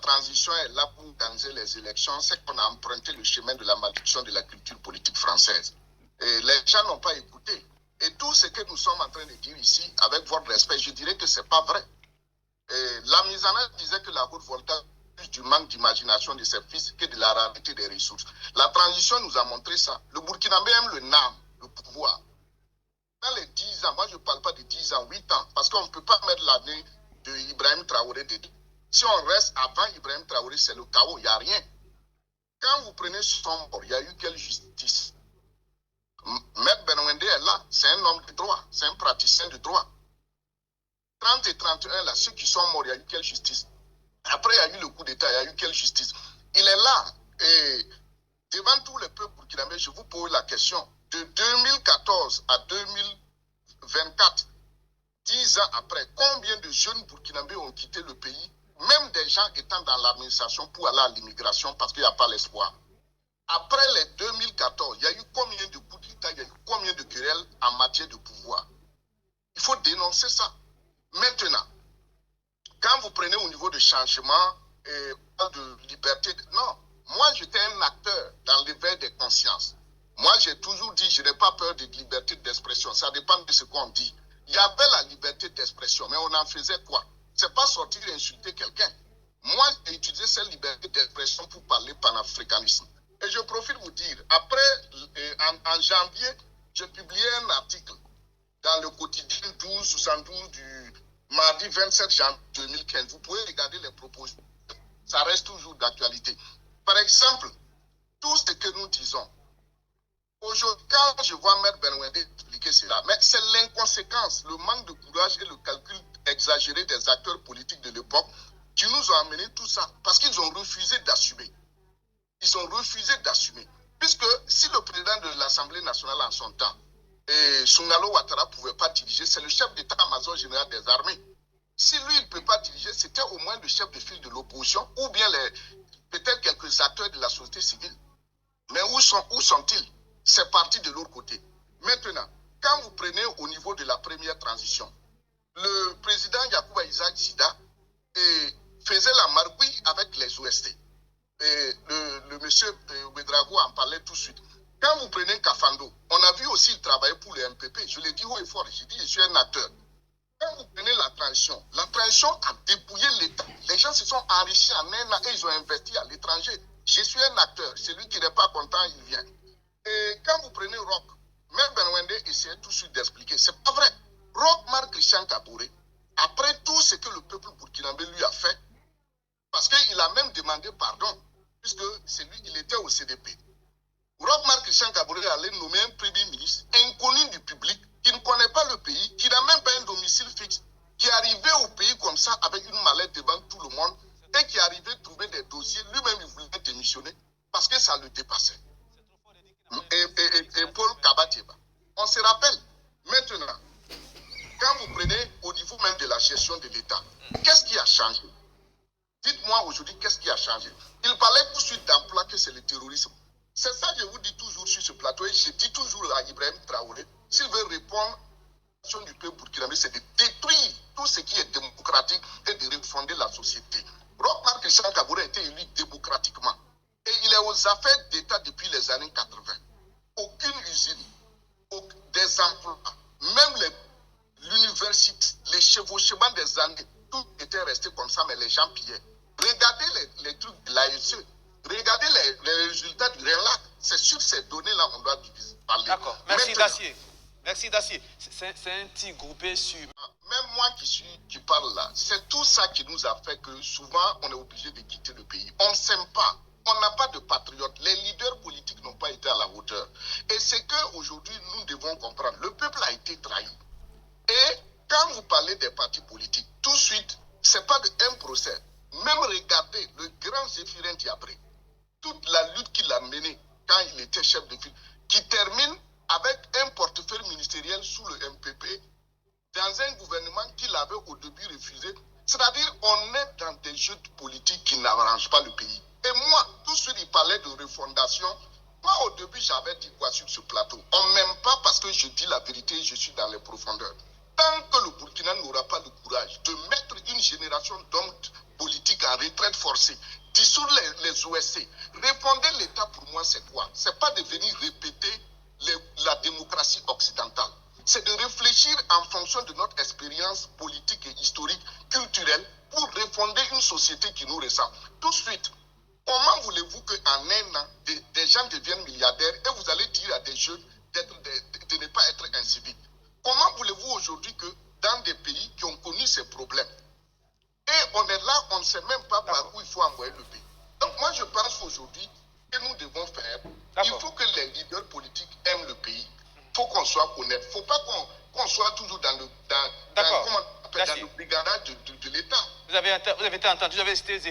transition est là pour organiser les élections, c'est qu'on a emprunté le chemin de la malédiction de la culture politique française. Et les gens n'ont pas écouté. Et tout ce que nous sommes en train de dire ici, avec votre respect, je dirais que ce n'est pas vrai. Et la mise en œuvre disait que la Haute-Volta plus du manque d'imagination de ses fils que de la rareté des ressources. La transition nous a montré ça. Le Burkinabé aime le NAM, le pouvoir. Dans les 10 ans, moi je ne parle pas de 10 ans, 8 ans, parce qu'on ne peut pas mettre l'année de Ibrahim Traoré dedans. Si on reste avant Ibrahim Traoré, c'est le chaos, il n'y a rien. Quand vous prenez son mort, il y a eu quelle justice? Maître Benwende est là, c'est un homme de droit, c'est un praticien de droit. 30 et 31, là, ceux qui sont morts, il y a eu quelle justice? Après, il y a eu le coup d'État, il y a eu quelle justice? Il est là, et devant tout le peuple burkinabé, je vous pose la question. De 2014 à 2024, 10 ans après, combien de jeunes burkinabés ont quitté le pays, même des gens étant dans l'administration pour aller à l'immigration parce qu'il n'y a pas l'espoir? Après les 2014, il y a eu combien de coups d'État, il y a eu combien de querelles en matière de pouvoir? Il faut dénoncer ça. Maintenant, quand vous prenez au niveau de changement et de liberté, non, moi j'étais un acteur dans l'éveil des consciences. Moi j'ai toujours dit, je n'ai pas peur de liberté d'expression, ça dépend de ce qu'on dit. Il y avait la liberté d'expression, mais on en faisait quoi? C'est pas sortir et insulter quelqu'un. Moi j'ai utilisé cette liberté d'expression pour parler panafricanisme. Et je profite de vous dire, après, en janvier, j'ai publié un article dans le quotidien 1272 du mardi 27 janvier 2015. Vous pouvez regarder les propositions. Ça reste toujours d'actualité. Par exemple, tout ce que nous disons, aujourd'hui, quand je vois Maître Benwende expliquer cela, mais c'est l'inconséquence, le manque de courage et le calcul exagéré des acteurs politiques de l'époque qui nous ont amené tout ça. Parce qu'ils ont refusé d'assumer. Ils ont refusé d'assumer. Puisque si le président de l'Assemblée nationale en son temps, Sungalo Ouattara ne pouvait pas diriger, c'est le chef d'état-major général des armées. Si lui, il ne peut pas diriger, c'était au moins le chef de file de l'opposition ou bien peut-être quelques acteurs de la société civile. Mais où sont-ils? C'est parti de l'autre côté. Maintenant, quand vous prenez au niveau de la première transition, le président Yacouba Isaac Sida faisait la marquise avec les OST. Le monsieur Ouedraogo en parlait tout de suite. Quand vous prenez Kafando, on a vu aussi il travailler pour le MPP. Je l'ai dit haut et fort, j'ai dit je suis un acteur. Quand vous prenez la transition a dépouillé l'État. Les gens se sont enrichis en un an et ils ont investi à l'étranger. Je suis un acteur. Celui qui n'est pas content, il vient. Et quand vous prenez Roch, même Benwende essayait tout de suite d'expliquer. C'est pas vrai. Roch Marc Christian Kabouré, après tout ce que le peuple burkinabé lui a fait, parce qu'il a même demandé pardon, puisque c'est lui, il était au CDP. Roch Marc Christian Kabouré allait nommer un premier ministre inconnu du public, qui ne connaît pas le pays, qui n'a même pas un domicile fixe, qui est arrivé au pays comme ça avec une mallette devant tout le monde et qui arrivait à trouver des dossiers. Lui-même, il voulait démissionner parce que ça le dépassait. Et Paul Kabatieba. On se rappelle maintenant, quand vous prenez au niveau même de la gestion de l'État, qu'est-ce qui a changé? Dites-moi aujourd'hui, qu'est-ce qui a changé? Il parlait tout de suite d'emploi que c'est le terrorisme. C'est ça que je vous dis toujours sur ce plateau et je dis toujours à Ibrahim Traoré, s'il veut répondre à la question du peuple burkinabé, c'est de détruire tout ce qui est démocratique et de refonder la société. Roch Marc Christian Kabouré a été élu démocratiquement et il est aux affaires d'État depuis les années 80. Aucune usine, des emplois, même l'université, les chevauchements des années, tout était resté comme ça, mais les gens pillaient. Regardez les trucs de l'ASE. Regardez les résultats du RELAC. C'est sur ces données-là on doit parler. D'accord. Merci Dacier. Merci Dacier. C'est un petit groupé sur... Même moi qui parle là, c'est tout ça qui nous a fait que souvent on est obligé de quitter le pays. On ne s'aime pas. On n'a pas de patriotes. Les leaders politiques n'ont pas été à la hauteur. Et c'est qu'aujourd'hui nous devons comprendre. Le peuple a été trahi. Et quand vous parlez des partis politiques, tout de suite, ce n'est pas un procès. Même regardez le grand Zéphirin Diabré, toute la lutte qu'il a menée quand il était chef de file, qui termine avec un portefeuille ministériel sous le MPP, dans un gouvernement qu'il avait au début refusé. C'est-à-dire on est dans des jeux politiques qui n'arrangent pas le pays. Et moi, tout de suite, il parlait de refondation. Moi, au début, j'avais dit quoi sur ce plateau? On ne m'aime pas parce que je dis la vérité, je suis dans les profondeurs. Tant que le Burkina n'aura pas le courage de mettre une génération d'hommes politiques en retraite retraite forcée, dissoudre les OSC, refonder l'État pour moi c'est quoi? C'est pas de venir répéter la démocratie occidentale. C'est de réfléchir en fonction de notre expérience politique et historique, culturelle, pour refonder une société qui nous ressemble. Tout de suite, comment voulez-vous qu'en un an, des gens deviennent milliardaires et vous allez dire à des jeunes de ne pas être inciviques? Comment voulez-vous aujourd'hui que dans des pays qui ont connu ces problèmes, et on est là, on ne sait même pas par où il faut envoyer le pays. Donc moi je pense qu'aujourd'hui, que nous devons faire, il faut que les leaders politiques aiment le pays. Il faut qu'on soit honnête. Il ne faut pas qu'on soit toujours dans le brigandage de l'État. Vous avez été entendu, vous avez été